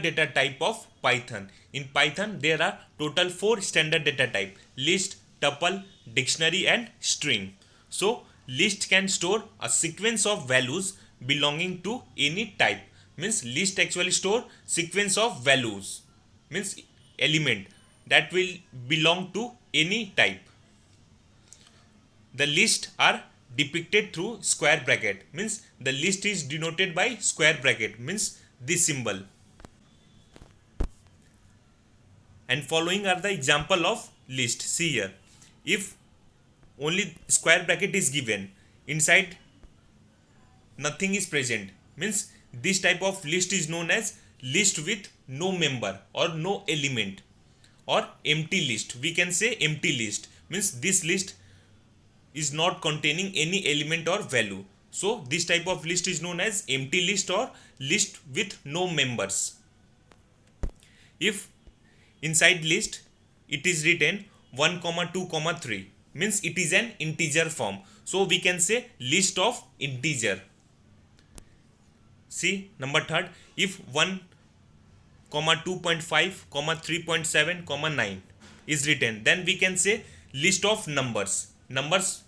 data type of Python. In Python, there are total 4 standard data type: list, tuple, dictionary, and string. So, list can store a sequence of values belonging to any type. Means list actually store sequence of values. Means element that will belong to any type. The list are depicted through square bracket. Means the list is denoted by square bracket. Means this symbol. And following are the example of list. See here, if only square bracket is given, inside nothing is present, means this type of list is known as list with no member or no element, or empty list. We can say empty list, means this list is not containing any element or value. So this type of list is known as empty list or list with no members. If inside list it is written 1 comma 2 comma 3, means it is an integer form, so we can say list of integer. See number third, if 1 comma 2.5 comma 3.7 comma 9 is written, then we can say list of numbers. Numbers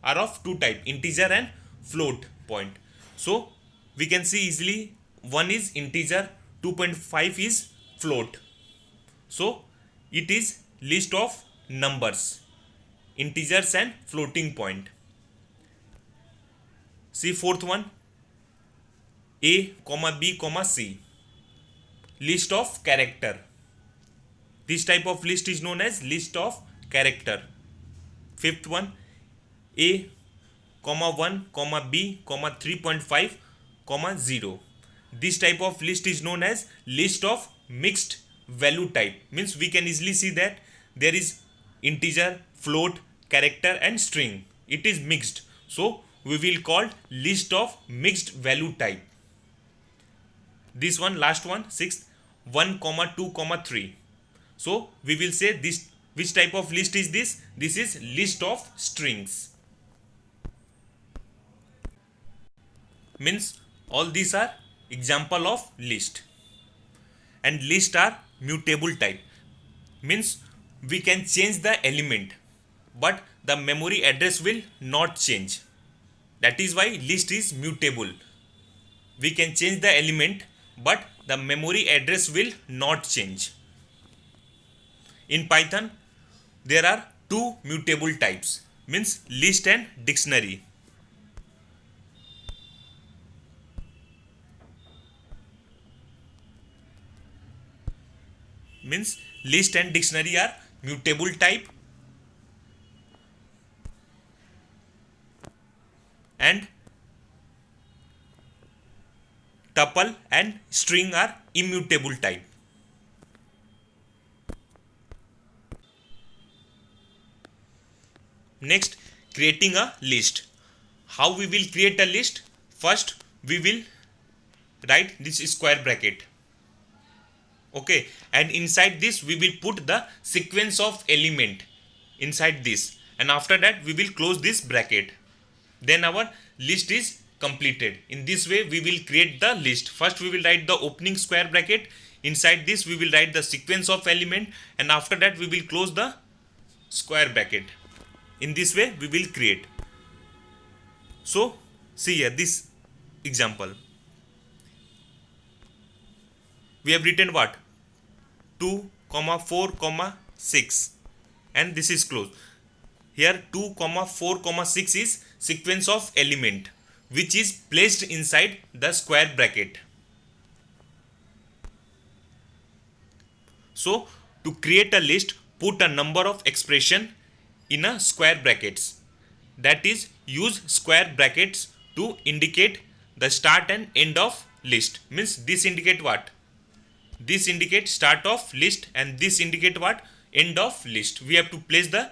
are of two type, integer and float point. So we can see easily 1 is integer, 2.5 is float. So it is list of numbers, integers and floating point. See fourth one, A comma B comma C, list of character. This type of list is known as list of character. Fifth one, A comma 1 comma B comma 3.5 comma 0. This type of list is known as list of mixed value type. Means we can easily see that there is integer, float, character and string. It is mixed, so we will call list of mixed value type. This one, last one, sixth, 1 comma 2 comma 3. So we will say this, which type of list is this? This is list of strings. Means all these are example of list. And list are mutable type. Means we can change the element, but the memory address will not change. That is why list is mutable. We can change the element, but the memory address will not change. In Python, there are two mutable types, means list and dictionary. Means list and dictionary are mutable type, and tuple and string are immutable type. Next, creating a list. How we will create a list? First, we will write this square bracket. Okay, and inside this we will put the sequence of element inside this, and after that we will close this bracket. Then our list is completed. In this way we will create the list. First we will write the opening square bracket, inside this we will write the sequence of element, and after that we will close the square bracket. In this way we will create. So see here this example. We have written what? 2 comma 4 comma 6, and this is closed. Here 2 comma 4 comma 6 is sequence of element which is placed inside the square bracket. So to create a list, put a number of expression in a square brackets. That is, use square brackets to indicate the start and end of list. Means this indicate what? This indicate start of list, and this indicate what? End of list. We have to place the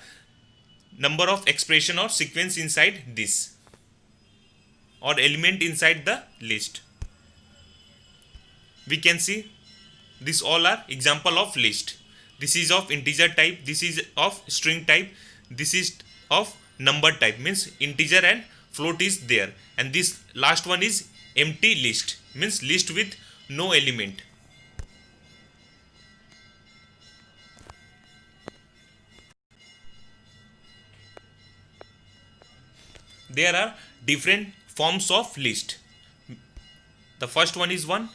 number of expression or sequence inside this, or element inside the list. We can see this all are example of list. This is of integer type, this is of string type, this is of number type, means integer and float is there, and this last one is empty list, means list with no element. there are different forms of list. The first one is one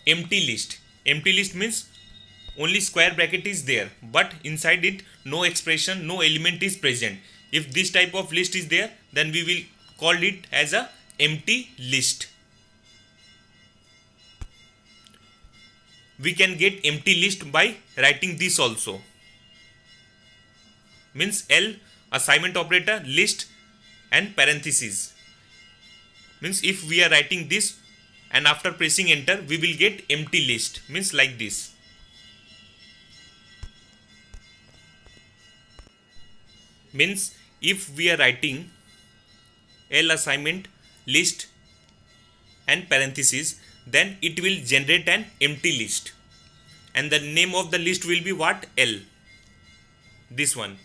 empty list. Empty list means only square bracket is there, but inside it no expression, no element is present. If this type of list is there, then we will call it as a empty list. We can get empty list by writing this also. Means L assignment operator list and parenthesis. Means if we are writing this and after pressing enter we will get empty list, means like this. Means if we are writing L assignment list and parenthesis, then it will generate an empty list and the name of the list will be what? L. This one.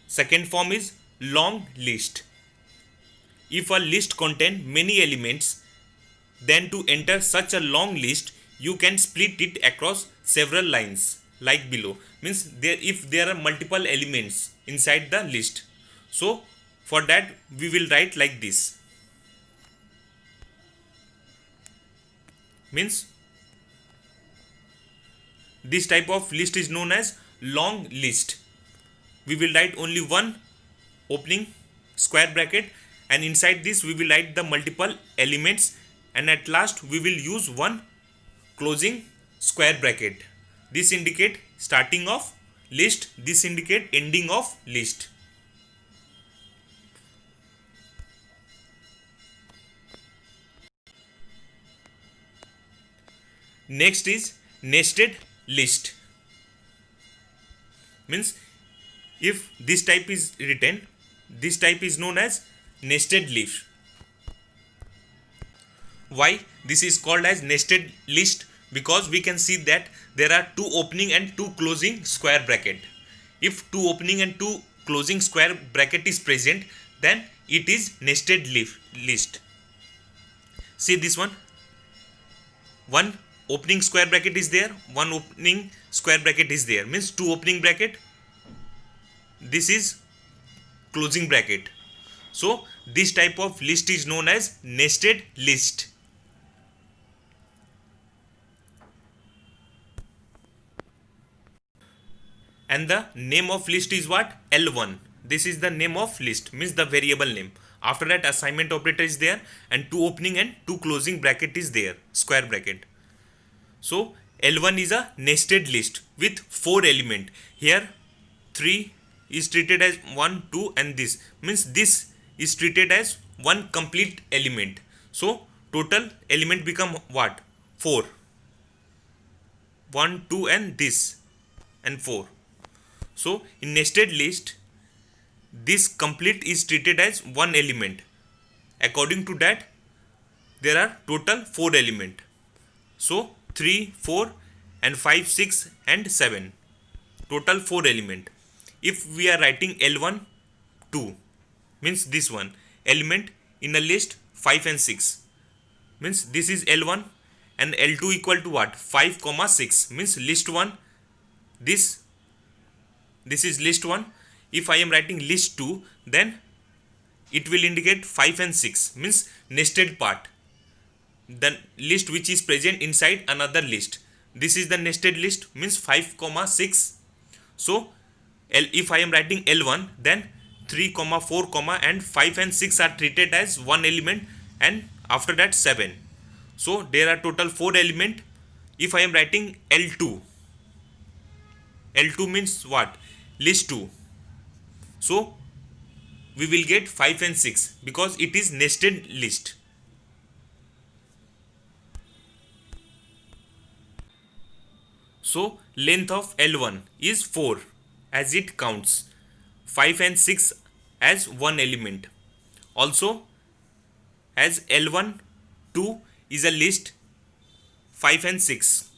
Second form is long list. If a list contains many elements, then to enter such a long list you can split it across several lines like below. Means if there are multiple elements inside the list, so for that we will write like this. Means this type of list is known as long list. We will write only one opening square bracket and inside this we will write the multiple elements and at last we will use one closing square bracket. This indicate starting of list, this indicate ending of list. Next is nested list. Means if this type is written, this type is known as nested list. Why this is called as nested list? Because we can see that there are two opening and two closing square bracket. If two opening and two closing square bracket is present, then it is nested list. See this one. One opening square bracket is there, one opening square bracket is there, means two opening bracket, this is closing bracket. So this type of list is known as nested list. And the name of list is what? L1. This is the name of list, means the variable name. After that assignment operator is there and two opening and two closing bracket is there, square bracket. So L1 is a nested list with 4 element. Here 3 is treated as 1, 2 and this. Means this is treated as one complete element. So total element become what? 4. 1, 2 and this and 4. So in nested list this complete is treated as one element. According to that there are total 4 element. So 3, 4 and 5, 6 and 7. Total 4 element. If we are writing L1, 2 means this one element in a list 5 and 6 means this is L1 and L2 equal to what? 5, 6 means list 1. This is list 1. If I am writing list 2, then it will indicate 5 and 6 means nested part. The list which is present inside another list. This is the nested list means 5, 6. So if I am writing L1, then 3, 4, and 5 and 6 are treated as one element and after that 7. So there are total 4 element. If I am writing L2, L2 means what? List 2. So we will get 5 and 6 because it is nested list. So length of L1 is 4 as it counts 5 and 6 as one element. Also as L1 2 is a list 5 and 6,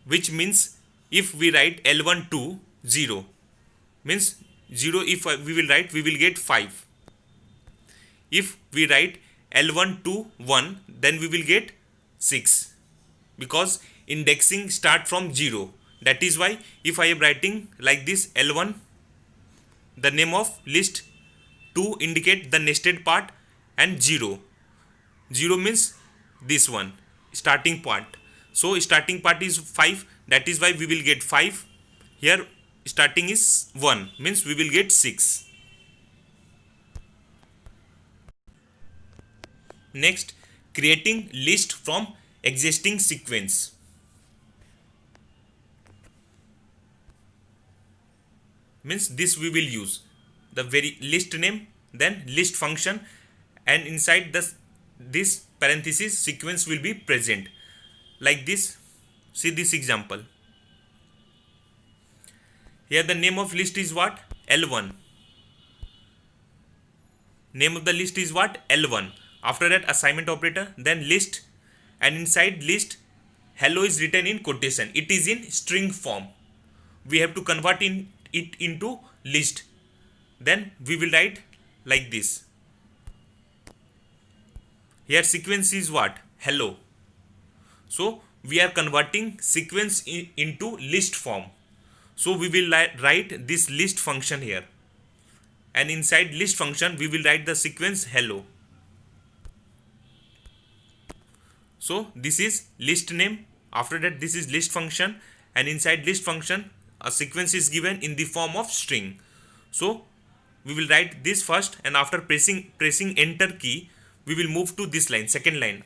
which means if we write L1 2 0 means 0, if we will write we will get 5. If we write L1 2 1 then we will get 6 because indexing start from 0. That is why if I am writing like this L1 the name of list to indicate the nested part, and 0. 0 means this one, starting part. So starting part is 5, that is why we will get 5. Here starting is 1, means we will get 6. Next, creating list from existing sequence. Means this we will use the very list name, then list function, and inside this parenthesis sequence will be present like this. See this example. Here the name of list is what? L1. Name of the list is what? L1. After that assignment operator, then list, and inside list hello is written in quotation. It is in string form. We have to convert it into list. Then we will write like this. Here sequence is what? Hello. So we are converting sequence into list form. So we will write this list function here, and inside list function we will write the sequence hello. So this is list name. After that this is list function, and inside list function a sequence is given in the form of string. So we will write this first, and after pressing enter key we will move to this line, second line.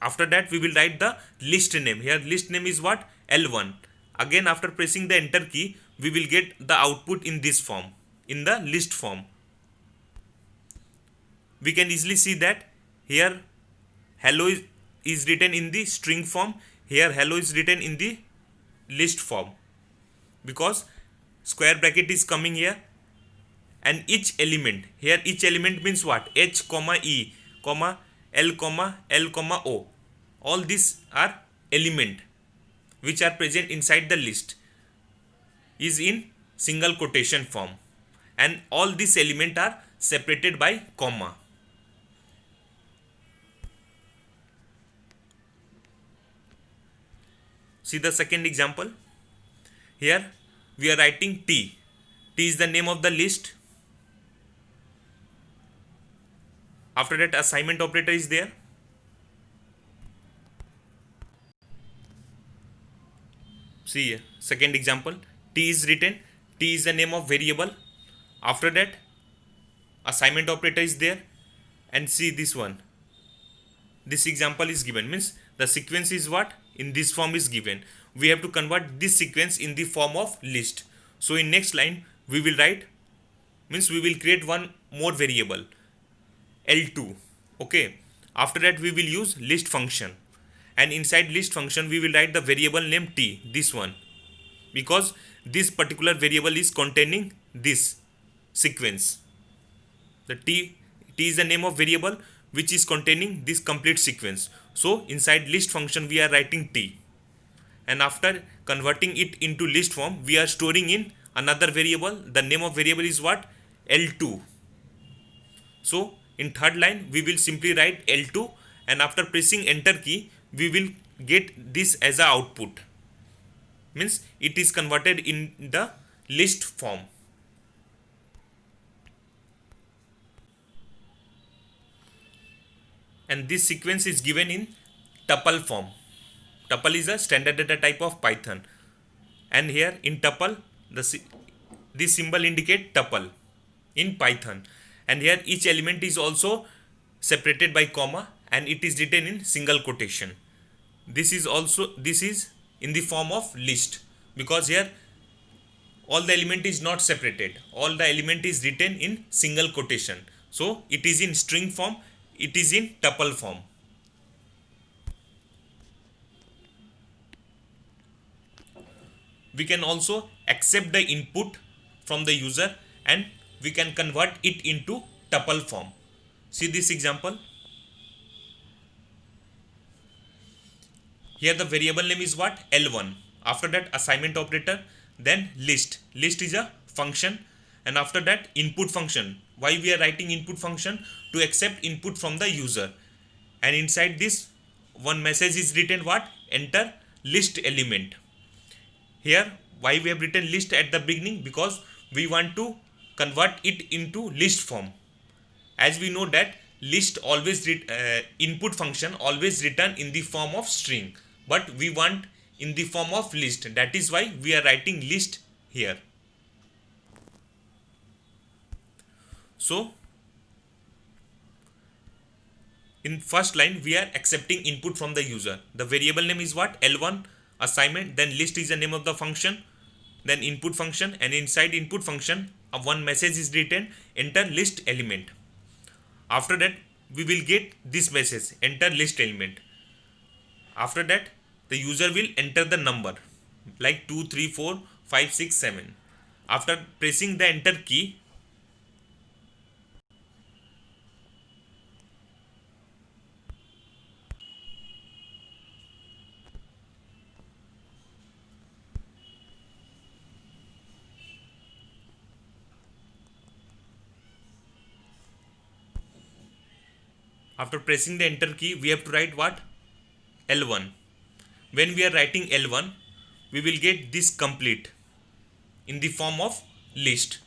After that we will write the list name. Here list name is what? L1. Again after pressing the enter key we will get the output in this form, in the list form. We can easily see that here hello is written in the string form, here hello is written in the list form, because square bracket is coming here, and each element, here each element means what? H comma E comma L comma L comma O. All these are element which are present inside the list is in single quotation form, and all these elements are separated by comma. See the second example. Here we are writing T. T is the name of the list. After that assignment operator is there. See here, second example. T is written. T is the name of variable. After that assignment operator is there, and see this one. This example is given, means the sequence is what? In this form is given. We have to convert this sequence in the form of list. So in next line we will write, means we will create one more variable L2. Okay. After that we will use list function, and inside list function we will write the variable name T, this one, because this particular variable is containing this sequence. The T is the name of variable which is containing this complete sequence. So inside list function we are writing T, and after converting it into list form we are storing in another variable. The name of variable is what? L2. So in third line we will simply write L2, and after pressing enter key we will get this as a output, means it is converted in the list form. And this sequence is given in tuple form. Tuple is a standard data type of Python, and here in tuple this symbol indicate tuple in Python, and here each element is also separated by comma, and it is written in single quotation. This is in the form of list, because here all the element is not separated, all the element is written in single quotation. So it is in string form, it is in tuple form. We can also accept the input from the user, and we can convert it into tuple form. See this example. Here the variable name is what? L1. After that assignment operator, then list. List is a function, and after that input function. Why we are writing input function? To accept input from the user. And inside this one message is written what? Enter list element. Here why we have written list at the beginning? Because we want to convert it into list form. As we know that list always input function always return in the form of string, but we want in the form of list. That is why we are writing list here. So in first line we are accepting input from the user. The variable name is what? L1 assignment. Then list is the name of the function, then input function, and inside input function one message is written, enter list element. After that we will get this message, enter list element. After that the user will enter the number like 2 3 4 5 6 7. After pressing the enter key, after pressing the enter key we have to write what? L1. When we are writing L1 we will get this complete in the form of list,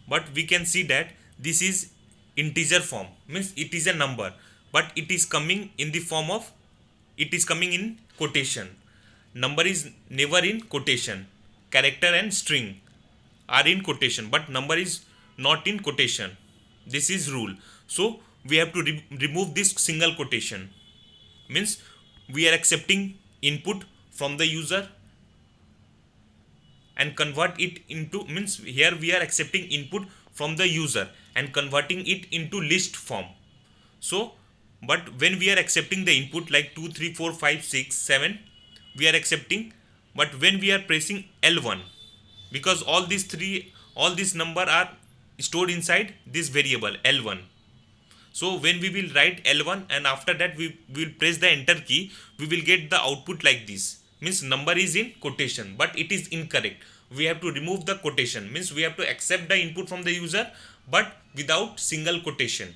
but we can see that this is integer form, means it is a number, but it is coming in the form of, it is coming in quotation. Number is never in quotation. Character and string are in quotation, but number is not in quotation. This is rule. So we have to remove this single quotation. Means we are accepting input from the user and convert it into, means here we are accepting input from the user and converting it into list form. So but when we are accepting the input like 2 3 4 5 6 7 we are accepting, but when we are pressing L1, because all these number are stored inside this variable L1. So when we will write L1 and after that we will press the enter key, we will get the output like this. Means number is in quotation, but it is incorrect. We have to remove the quotation. Means we have to accept the input from the user but without single quotation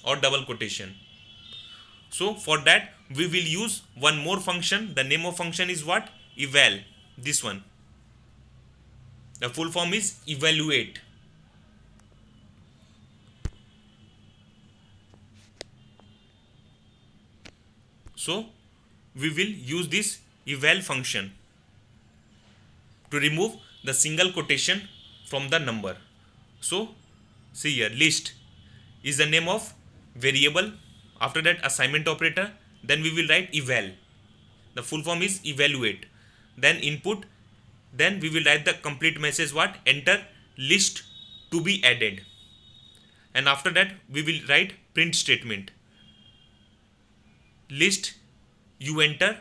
or double quotation. So for that we will use one more function. The name of function is what? Eval. This one. The full form is evaluate. So we will use this eval function to remove the single quotation from the number. So see here, list is the name of variable. After that assignment operator, then we will write eval. The full form is evaluate. Then input, then we will write the complete message what? Enter list to be added. And after that we will write print statement. List you enter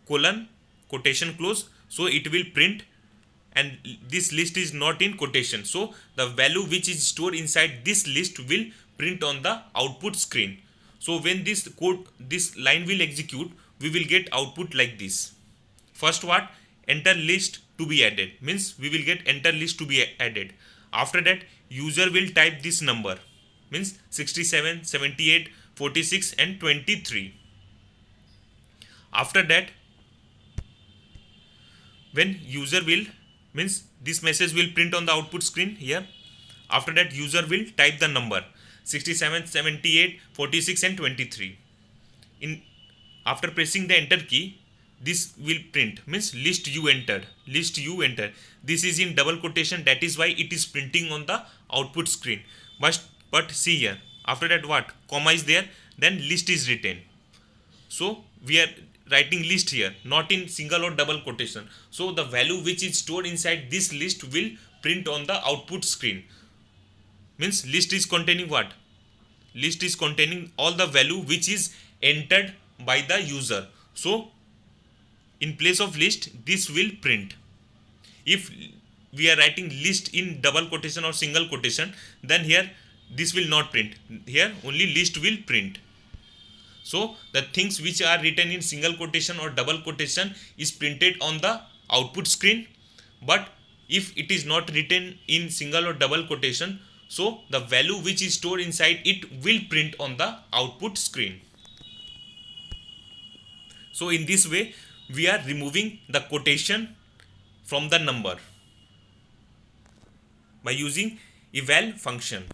colon quotation close, so it will print, and this list is not in quotation, so the value which is stored inside this list will print on the output screen. So when this line will execute, we will get output like this. First what? Enter list to be added, means we will get enter list to be added. After that user will type this number, means 67 78 46 and 23. After that when user will, means this message will print on the output screen here. After that user will type the number 67 78 46 and 23. In after pressing the enter key, this will print, means list you entered. This is in double quotation, that is why it is printing on the output screen. But see here, after that what? Comma is there, then list is written. So we are writing list here, not in single or double quotation. So the value which is stored inside this list will print on the output screen. Means list is containing what? List is containing all the value which is entered by the user. So in place of list, this will print. If we are writing list in double quotation or single quotation, then here this will not print. Here only list will print. So the things which are written in single quotation or double quotation is printed on the output screen, but if it is not written in single or double quotation, so the value which is stored inside it will print on the output screen. So in this way we are removing the quotation from the number by using eval function.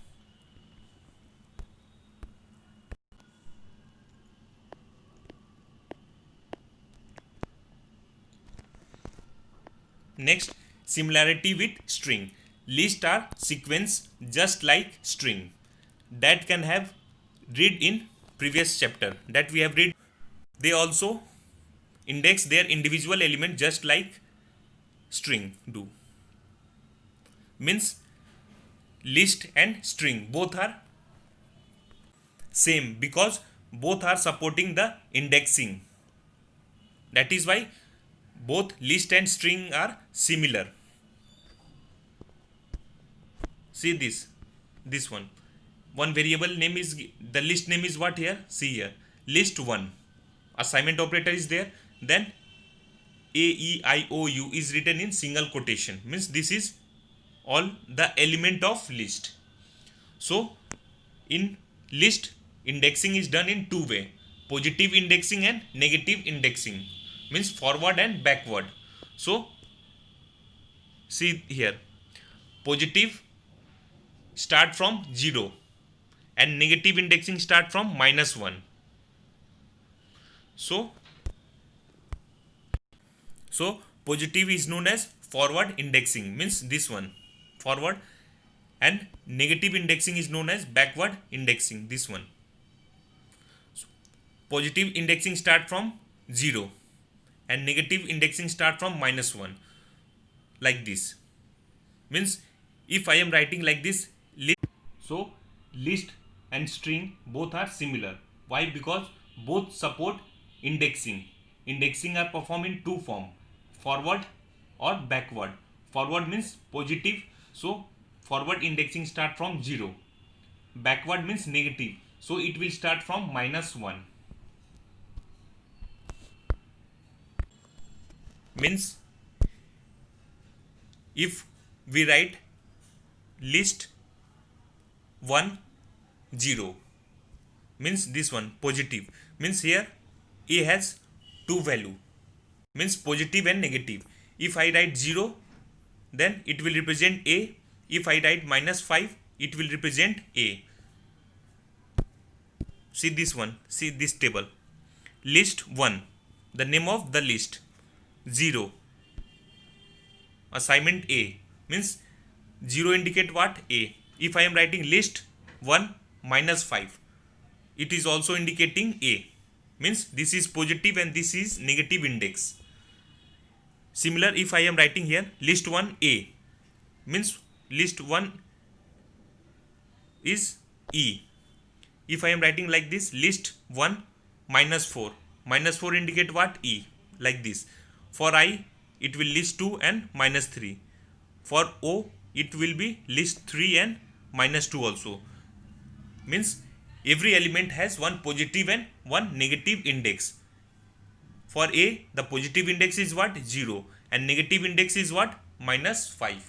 Next, similarity with string. List are sequence just like string that can have read in previous chapter that we have read. They also index their individual element just like string do. Means list and string both are same because both are supporting the indexing. That is why both list and string are similar. See this one variable name is the list name is what here, see here, list 1, assignment operator is there, then AEIOU is written in single quotation, means this is all the element of list. So in list, indexing is done in two way, positive indexing and negative indexing, means forward and backward. So see here, positive start from 0 and negative indexing start from -1. So positive is known as forward indexing, means this one forward, and negative indexing is known as backward indexing, this one. So, positive indexing start from 0 and negative indexing start from -1, like this. Means if I am writing like this, so list and string both are similar. Why? Because both support indexing. Indexing are performed in two form, forward or backward. Forward means positive, so forward indexing start from 0. Backward means negative, so it will start from -1. Means if we write list 1 0, means this one positive, means here a has two value, means positive and negative. If I write 0, then it will represent a. If I write -5, it will represent a. See this one, see this table, list 1, the name of the list, 0, assignment A, means 0 indicate what, A. If I am writing list 1 -5, it is also indicating A, means this is positive and this is negative index. Similar, if I am writing here list 1 A, means list 1 is E. If I am writing like this list 1 -4, -4 indicate what, E, like this. For I it will list 2 and -3. For O it will be list 3 and -2 also. Means every element has one positive and one negative index. For A, the positive index is what, 0, and negative index is what, -5.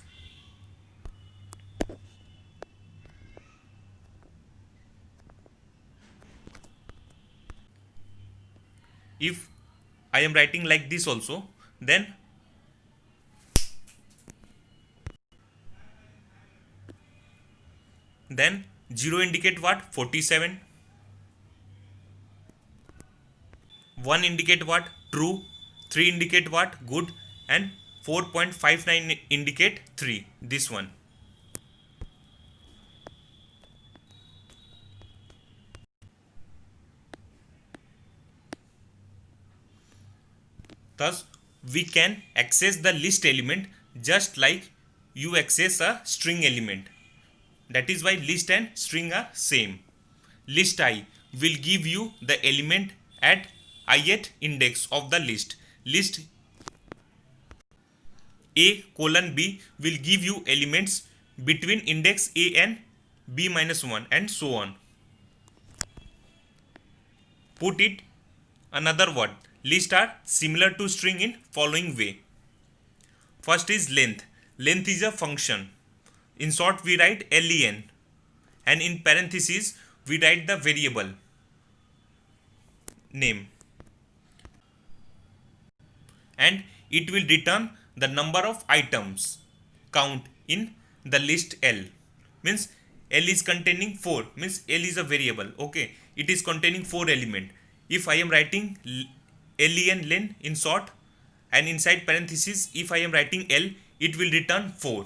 If I am writing like this also, then then 0 indicate what, 47, 1 indicate what, true, 3 indicate what, good, and 4.59 indicate 3, this one. Thus we can access the list element just like you access a string element. That is why list and string are same. List I will give you the element at ith index of the list. List A colon B will give you elements between index A and B minus 1 and so on. Put it another word. List are similar to string in following way. First is length. Length is a function. In short we write len, and in parentheses we write the variable name, and it will return the number of items count in the list L. means L is containing 4, means L is a variable, okay, it is containing 4 element. If I am writing len in short, and inside parenthesis if I am writing L, it will return 4.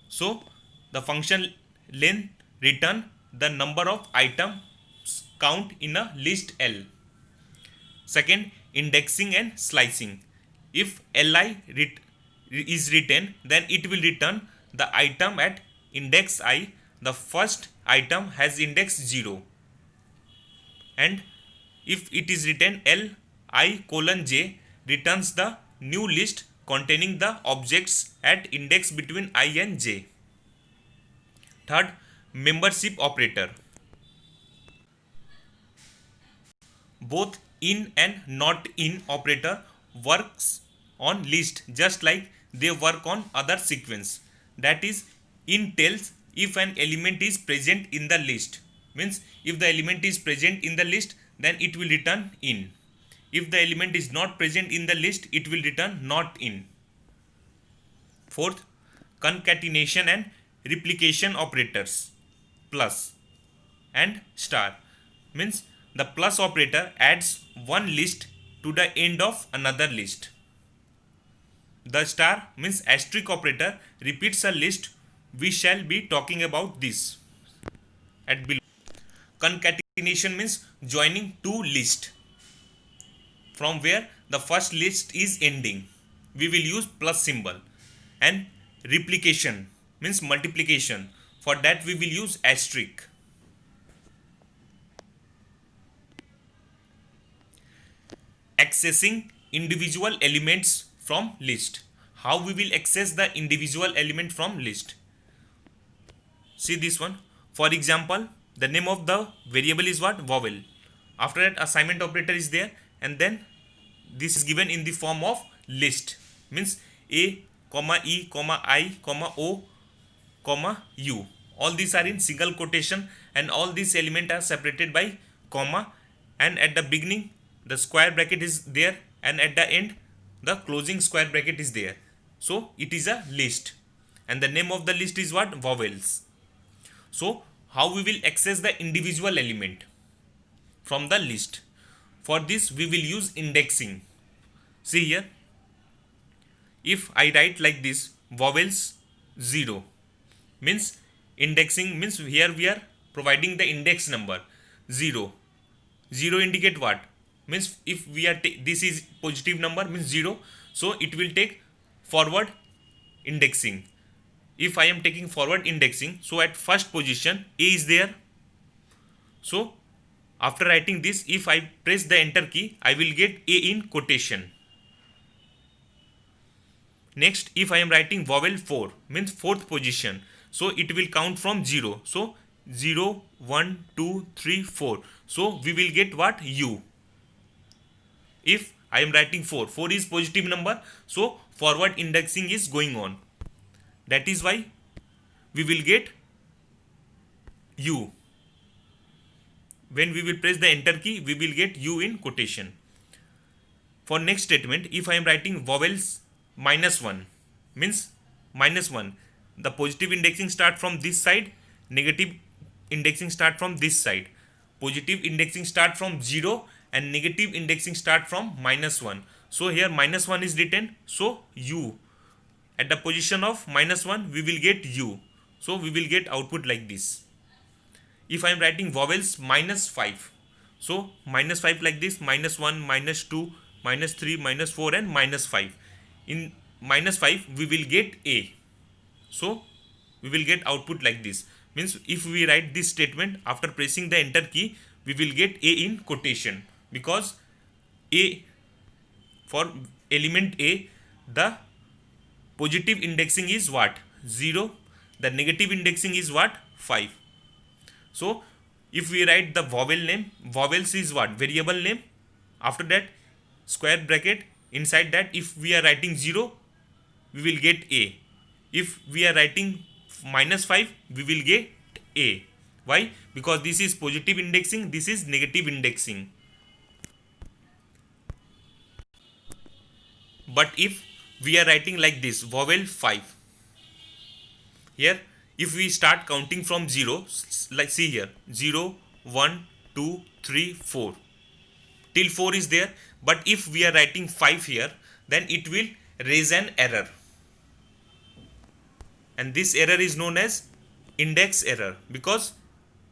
So the function len return the number of items count in a list L. Second, indexing and slicing. If Li is written, then it will return the item at index I. The first item has index 0. And if it is written Li:j, returns the new list containing the objects at index between I and j. Third, membership operator. Both in and not in operator works on list just like they work on other sequence. That is, in tells if an element is present in the list, means if the element is present in the list, then it will return in. If the element is not present in the list, it will return not in. Fourth, concatenation and replication operators, plus and star, means the plus operator adds one list to the end of another list. The star means asterisk operator repeats a list. We shall be talking about this at below. Concatenation means joining two lists from where the first list is ending. We will use plus symbol. And replication means multiplication. For that we will use asterisk. Accessing individual elements from list. How we will access the individual element from list? See this one. For example, the name of the variable is what? Vowel. After that, assignment operator is there, and then this is given in the form of list, means A, E, I, O, U. All these are in single quotation, and all these elements are separated by comma, and at the beginning the square bracket is there, and at the end the closing square bracket is there. So it is a list, and the name of the list is what? Vowels. So how we will access the individual element from the list? For this we will use indexing. See here, if I write like this, vowels 0, means indexing means here we are providing the index number 0. 0 indicate what? Means if we are this is positive number, means 0, so it will take forward indexing. If I am taking forward indexing, so at first position A is there. So after writing this, if I press the enter key, I will get A in quotation. Next, if I am writing vowel 4, means fourth position, so it will count from 0. So 0, 1, 2, 3, 4. So we will get what? U. If I am writing 4, 4 is positive number, so forward indexing is going on. That is why we will get U. When we will press the enter key, we will get U in quotation. For next statement, if I am writing vowels -1, means -1, the positive indexing start from this side, negative indexing start from this side. Positive indexing start from 0 and negative indexing start from -1. So here -1 is written, so U. At the position of -1, we will get U. So we will get output like this. If I am writing vowels -5, so -5 like this, -1, -2, -3, -4 and -5. In -5 we will get A. So we will get output like this. Means if we write this statement after pressing the enter key, we will get A in quotation, because A, for element A, the positive indexing is what? 0. The negative indexing is what? 5. So if we write the vowel name, vowels is what? Variable name. After that, square bracket. Inside that, if we are writing 0, we will get A. If we are writing -5, we will get A. Why? Because this is positive indexing, this is negative indexing. But if we are writing like this, vowel 5, here if we start counting from 0, like see here 0 1 2 3 4 till 4 is there, but if we are writing 5 here, then it will raise an error, and this error is known as index error, because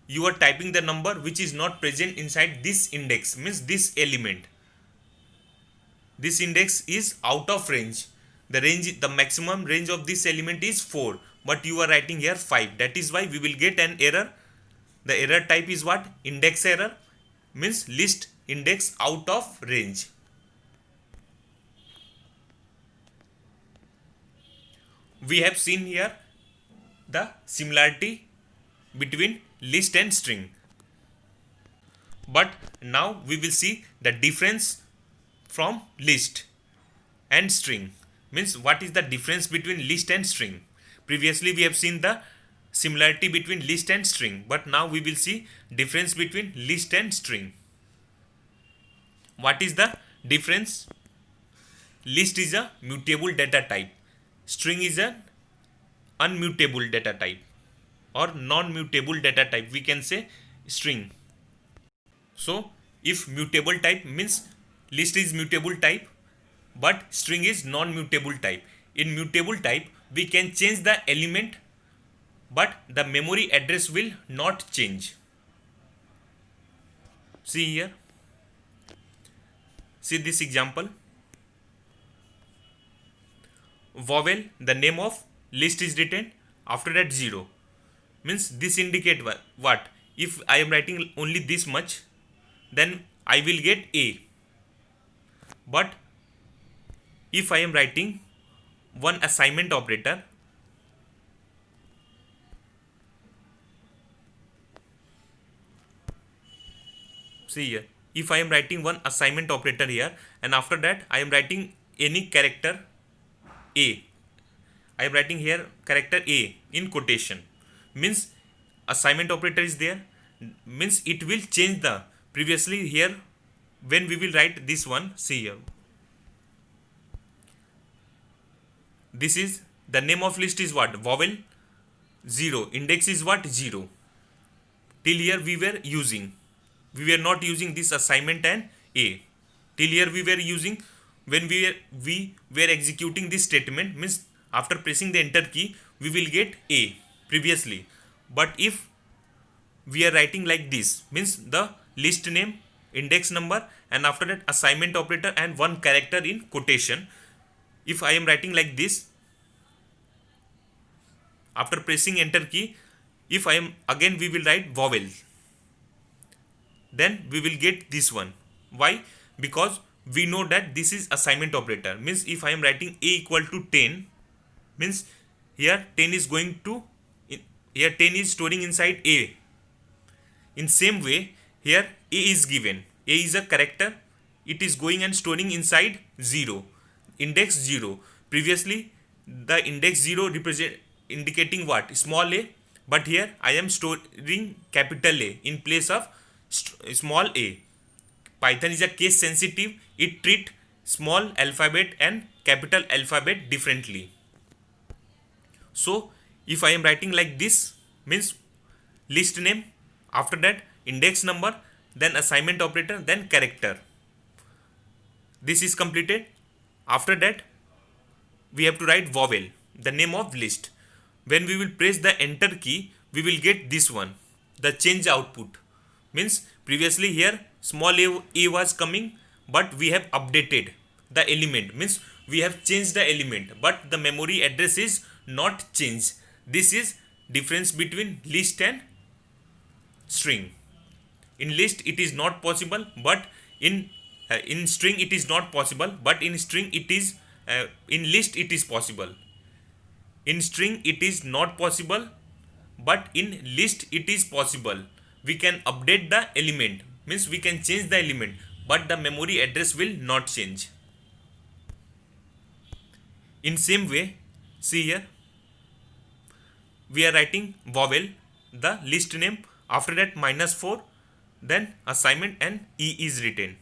you are typing the number which is not present inside this index, means this element. This index is out of range. The maximum range of this element is 4, but you are writing here 5. That is why we will get an error. The error type is what? Index error, means list index out of range. We have seen here the similarity between list and string, but now we will see the difference from list and string, means what is the difference between list and string. Previously we have seen the similarity between list and string, but now we will see difference between list and string. What is the difference? List is a mutable data type, string is an unmutable data type or non-mutable data type, we can say string. So if mutable type means list is mutable type but string is non-mutable type. In mutable type we can change the element but the memory address will not change. See here, see this example. Vowel, the name of list is written, after that 0, means this indicate what? If I am writing only this much, then I will get A. But if I am writing one assignment operator, see here, if I am writing one assignment operator here and after that I am writing any character A, I am writing here character A in quotation, means assignment operator is there, means it will change the previously here when we will write this one. See here, this is the name of list is what? Vowel 0, index is what? 0. Till here we were not using this assignment and A. Till here we were using, when we were executing this statement, means after pressing the enter key we will get A previously. But if we are writing like this, means the list name, index number, and after that assignment operator and one character in quotation. If I am writing like this, after pressing enter key, if I am again we will write vowel, then we will get this one. Why? Because we know that this is assignment operator, means if I am writing A equal to 10, means here 10 is going to, here 10 is storing inside A. In same way here A is given, A is a character, it is going and storing inside 0, index 0. Previously the index 0 represent indicating what? Small a, but here I am storing capital A in place of small a. Python is a case sensitive, it treat small alphabet and capital alphabet differently. So if I am writing like this, means list name, after that index number, then assignment operator, then character. This is completed. After that we have to write vowel, the name of list. When we will press the enter key, we will get this one, the change output. Means previously here small a was coming, but we have updated the element, means we have changed the element, but the memory address is not changed. This is difference between list and string. In list it is not possible, but in string it is not possible, but in string it is in list it is possible. In string it is not possible, but in list it is possible. We can update the element, means we can change the element, but the memory address will not change. In same way, see here, we are writing vowel, the list name, after that -4, then assignment and E is written.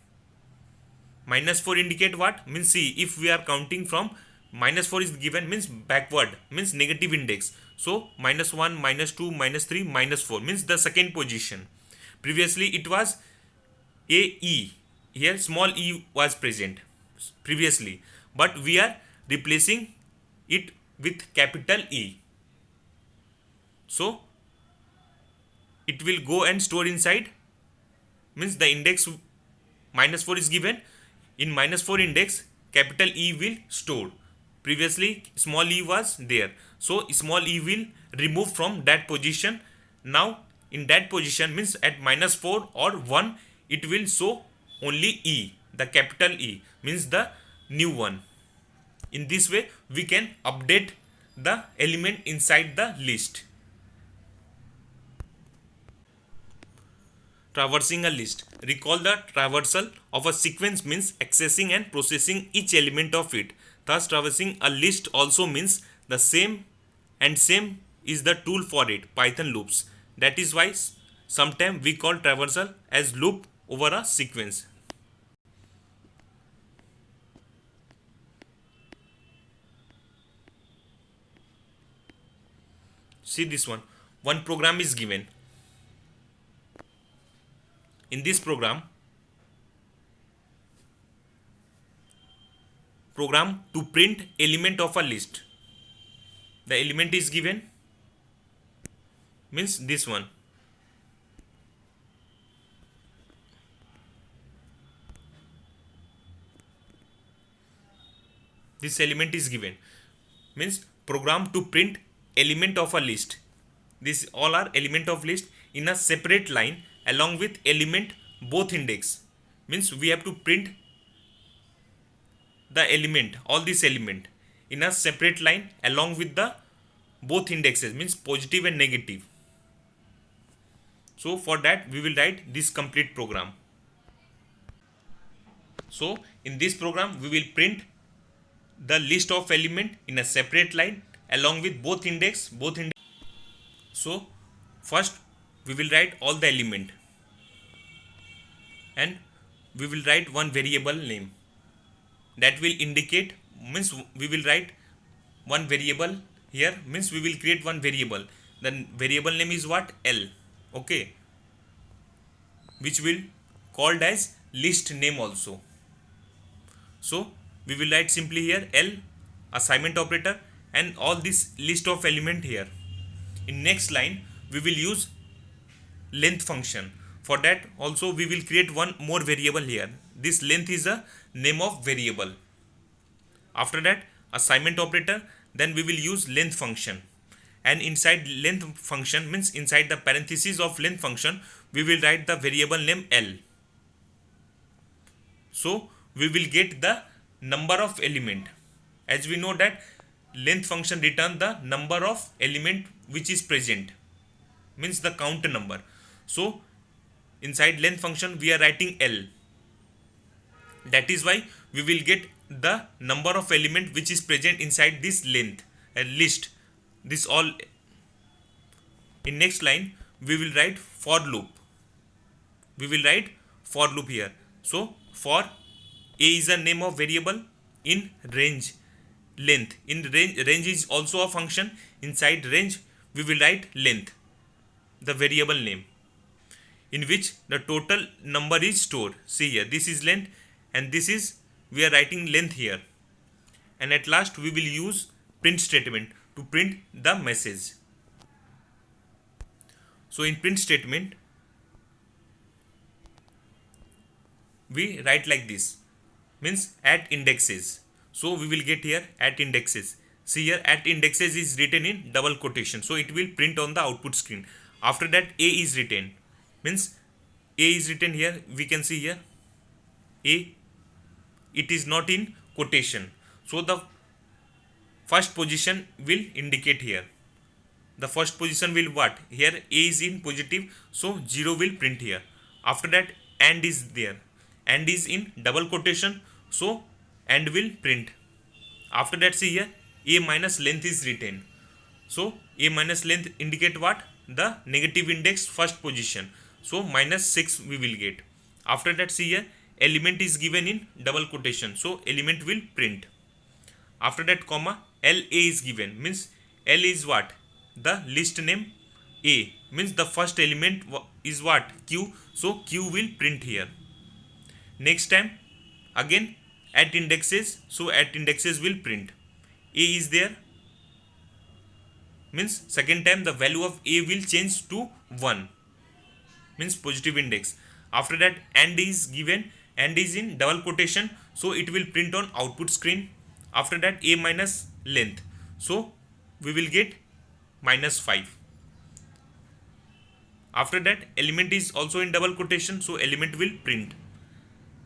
-4 indicate what? Means see, if we are counting from -4 is given, means backward, means negative index. So -1, -2, -3, -4 means the second position. Previously it was AE. Here small e was present previously, but we are replacing it with capital E. So it will go and store inside, means the index -4 is given. In -4 index, capital E will store. Previously small e was there, so small e will remove from that position. Now in that position, means at -4 or 1, it will show only E, the capital E, means the new one. In this way we can update the element inside the list. Traversing a list. Recall the traversal of a sequence means accessing and processing each element of it. Thus, traversing a list also means the same, and same is the tool for it, Python loops. That is why sometimes we call traversal as loop over a sequence. See this one. One program is given. In this program to print element of a list, the element is given, means this one. This element is given, means program to print element of a list. These all are element of list in a separate line along with element both index, means we have to print the element, all this element in a separate line along with the both indexes, means positive and negative. So for that we will write this complete program. So in this program we will print the list of element in a separate line along with both index. So first we will write all the element and we will write one variable name that will indicate, means we will write one variable here, means we will create one variable. The variable name is what? L. Okay, which will called as list name also. So we will write simply here L, assignment operator, and all this list of element here. In next line we will use length function. For that also we will create one more variable here. This length is a name of variable. After that assignment operator, then we will use length function, and inside length function, means inside the parenthesis of length function, we will write the variable name L. So we will get the number of element. As we know that length function return the number of element which is present, means the count number. So inside length function we are writing L. That is why we will get the number of element which is present inside this length list. This all. In next line we will write for loop. We will write for loop here. So for a is a name of variable in range length. In range is also a function. Inside range we will write length, the variable name, in which the total number is stored. See here, this is length and this is, we are writing length here. And at last we will use print statement to print the message. So in print statement we write like this, means at indexes. So we will get here at indexes. See here, at indexes is written in double quotation, so it will print on the output screen. After that a is written, means a is written here. We can see here a, it is not in quotation, so the first position will indicate here. The first position will what? Here a is in positive, so 0 will print here. After that and is there, and is in double quotation, so and will print. After that see here a minus length is written, so a minus length indicate what? The negative index first position, so -6 we will get. After that see here element is given in double quotation, so element will print. After that comma LA is given, means L is what? the list name A, means the first element is what, Q, so Q will print here. Next time again at indexes, so at indexes will print A is there, means second time the value of A will change to 1, means positive index. After that AND is given, AND is in double quotation, so it will print on output screen. After that A minus length, so we will get -5. After that element is also in double quotation, so element will print.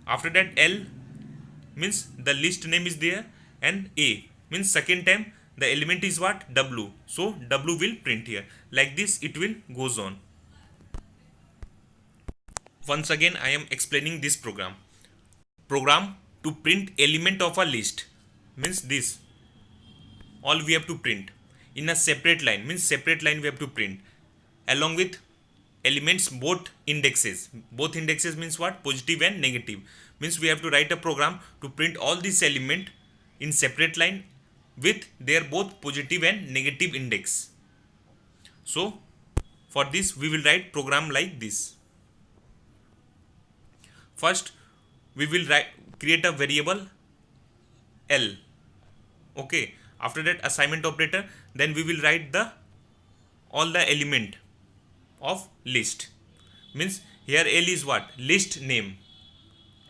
After that L means the list name is there, and A means second time the element is what, W, so W will print here. Like this it will goes on. Once again I am explaining this program. Program to print element of a list means this, all we have to print in a separate line, means separate line we have to print along with elements both indexes means what, positive and negative, means we have to write a program to print all these element in separate line with their both positive and negative index. So for this we will write program like this. First we will create a variable L, okay. After that assignment operator, then we will write the all the element of list, means here L is what, list name.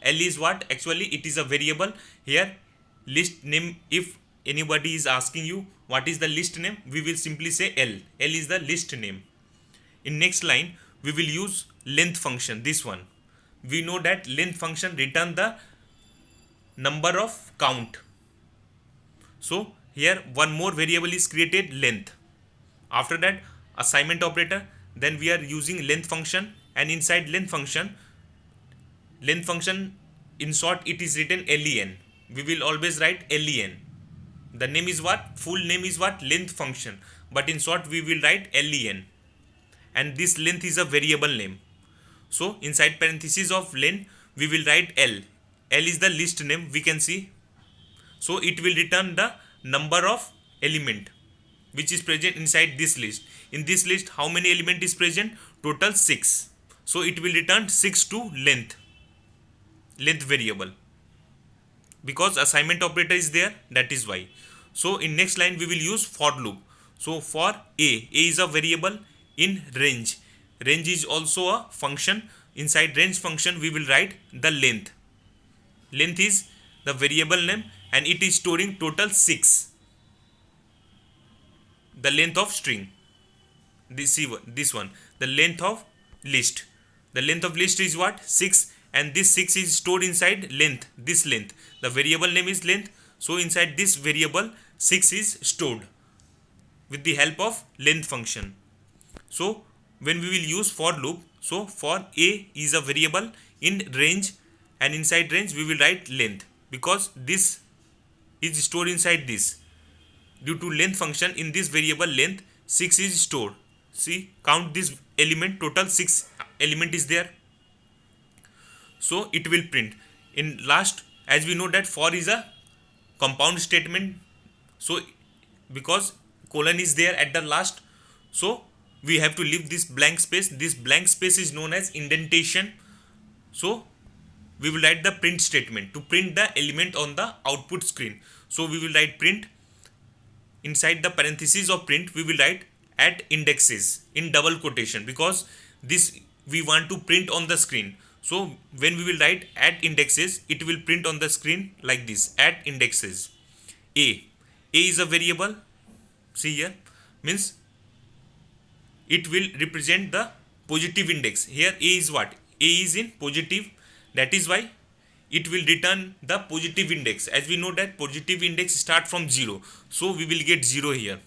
L is what, actually it is a variable here, list name. If anybody is asking you what is the list name, we will simply say L is the list name. In next line we will use length function, this one. We know that length function return the number of count, so here one more variable is created, length. After that assignment operator, then we are using length function, and inside length function in short it is written len. We will always write len. The name is what, full name is what, length function, but in short we will write len, and this length is a variable name. So inside parenthesis of len we will write L is the list name, we can see. So it will return the number of element which is present inside this list. In this list how many element is present, total 6, so it will return 6 to length variable, because assignment operator is there, that is why. So in next line we will use for loop. So for A is a variable in range is also a function. Inside range function we will write the length is the variable name, and it is storing total 6, the length of string. This one, the length of list is what, 6, and this 6 is stored inside length, this length, the variable name is length, so inside this variable 6 is stored with the help of length function. So when we will use for loop, so for A is a variable in range, and inside range we will write length, because this is stored inside this. Due to length function, in this variable length 6 is stored. See, count this element, total 6 element is there, so it will print. In last, as we know that for is a compound statement, so because colon is there at the last, so we have to leave this blank space. This blank space is known as indentation. So we will write the print statement to print the element on the output screen. So we will write print. Inside the parentheses of print we will write at indexes in double quotation, because this we want to print on the screen. So when we will write at indexes, it will print on the screen like this, at indexes. A is a variable, see here, means it will represent the positive index. Here A is what, A is in positive, that is why it will return the positive index. As we know that positive index start from 0, so we will get 0 here.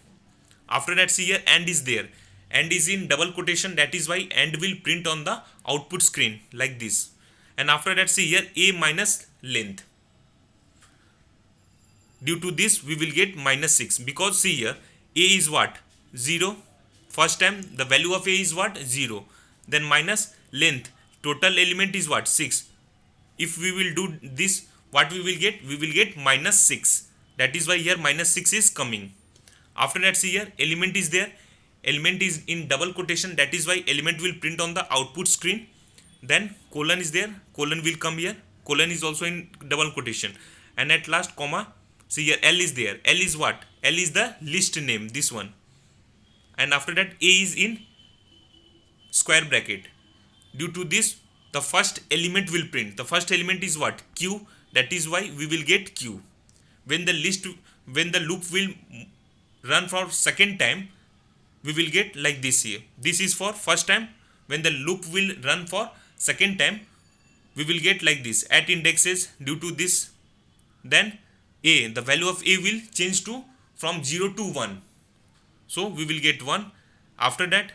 After that, see here AND is there, AND is in double quotation, that is why AND will print on the output screen like this. And after that, see here A minus length. Due to this we will get -6, because see here A is what, 0. First time the value of A is what, 0. Then minus length, total element is what, 6. If we will do this, what we will get? We will get -6. That is why here -6 is coming. After that, see here element is there. element is in double quotation, that is why element will print on the output screen. Then colon is there, colon will come here, colon is also in double quotation, and at last comma. See here, L is there. L is what? L is the list name, this one, and after that A is in square bracket. Due to this, the first element will print. The first element is what? Q. That is why we will get Q. When the loop will run for second time, we will get like this here. This is for first time. When the loop will run for second time, we will get like this at indexes. Due to this, then A, the value of A will change to from 0 to 1. So we will get 1. After that,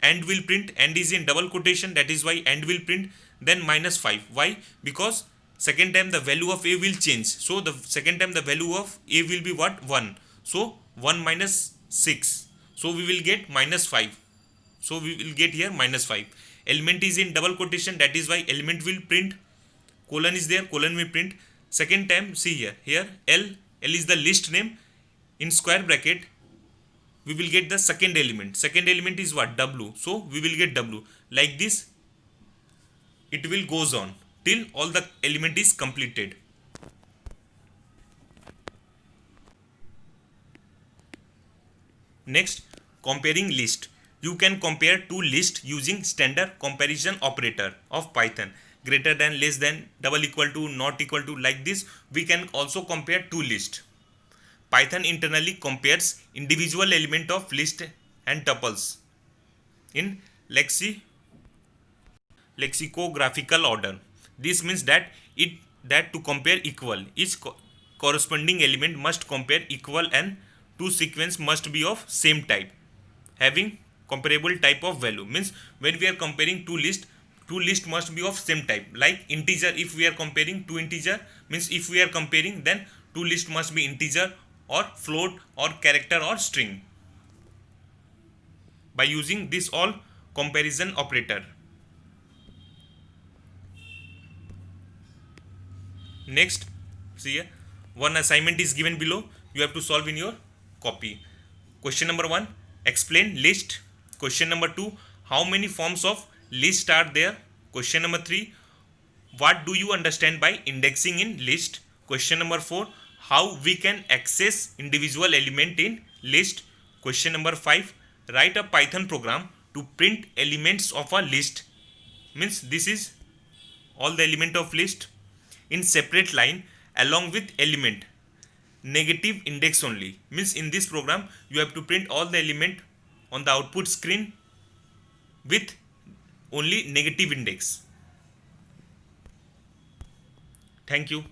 AND will print. AND is in double quotation, that is why AND will print. Then minus 5. Why? Because second time the value of A will change. So the second time the value of A will be what? 1. So 1 minus 6. So we will get minus 5. So we will get here minus 5. Element is in double quotation, that is why element will print. Colon is there, colon will print. Second time, see here L is the list name. In square bracket, we will get the second element. Second element is what? W. So we will get W. Like this, it will goes on till all the element is completed. Next, comparing list. You can compare two lists using standard comparison operator of Python. Greater than, less than, double equal to, not equal to, like this. We can also compare two lists. Python internally compares individual element of list and tuples in lexicographical order. This means that to compare equal, each corresponding element must compare equal and two sequence must be of same type, having comparable type of value. Means when we are comparing two lists must be of same type. Like integer, if we are comparing two integer, means if we are comparing, then two lists must be integer or float or character or string. By using this all comparison operator. Next, see here, one assignment is given below. You have to solve in your copy. Question number 1, explain list. Question number 2, how many forms of list are there? Question number 3, what do you understand by indexing in list? Question number 4, how we can access individual element in list? Question number 5, write a Python program to print elements of a list. Means this is all the element of list in separate line along with element negative index only. Means in this program you have to print all the element on the output screen with only negative index. Thank you.